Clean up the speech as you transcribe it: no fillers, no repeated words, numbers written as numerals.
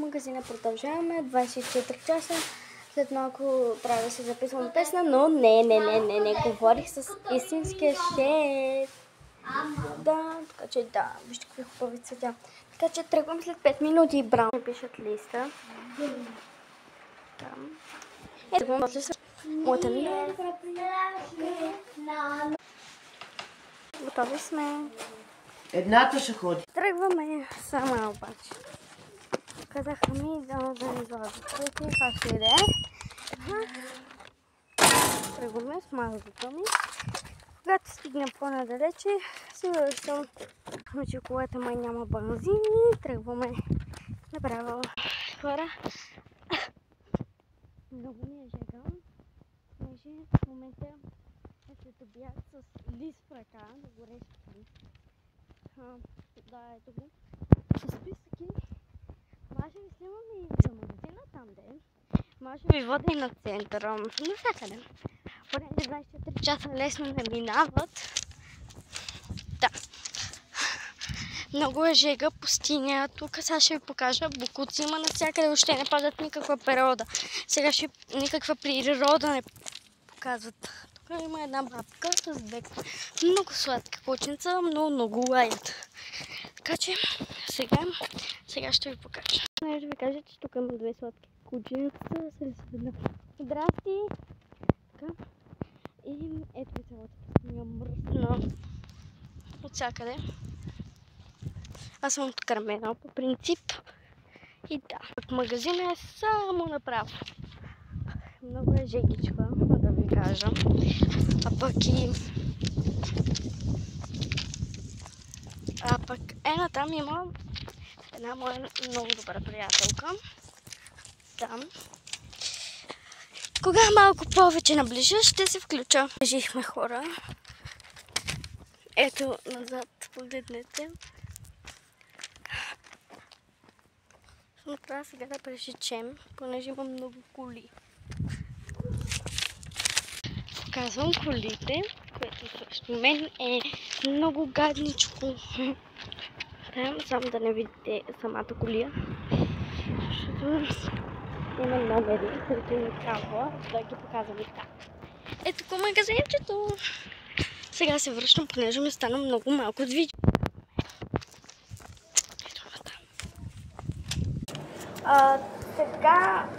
магазина продължаваме. 24 часа. След малко трябва да се записвам песна, но не говорих с истинския шеф. Да, така че да, вижте какви хубави цветя. Така че тръгвам след 5 минути. Браун ми пишат листа. Там. Тръгвам после с моята мина. Готови сме. Едната ще ходи. Тръгваме сама обаче. Казаха ми да не излязат. Как ще иде? Тръгваме с мазата ми. Когато стигнем по-надалече, си вършам, че колата май няма бензин и тръгваме направо. Хора, много ми е жега, понеже в момента е след обяд с лист в ръка, да го режем. Да, ето го. С списъки. Може би снимам и за магазина там, де. Може би вода и на центъра. Навсякъде. Понеже 24 часа лесно не минават. Да. Много е жега, пустиня. Тук сега ще ви покажа. Бокуци има навсякъде. Въобще не падат никаква природа. Сега ще никаква природа не показват. Тук има една бабка с две много сладка кученца, но много лаят. Така че сега ще ви покажа. Ще ви кажа, че тук има две сладки кученца. Здрасти! Така. И ето и цялата пустиня мръсна от всякъде. Аз съм от Кармена по принцип. И да, от магазина е само направо. Много е жегичка, да ви кажа. А пък ена там има една моя много добра приятелка. Там. Кога малко повече наближа, ще се включа. Жихме хора. Ето назад, погледнете. Трябва сега да пресечем, понеже има много коли. Показвам колите, което срещу мен е много гадничко. Само да не видите самата колия. Защото има номери, които ми трябва да ги показвам и така. Ето тук магазинчето. Сега се връщам, понеже ми стана много малко от видео. Ето там. Сега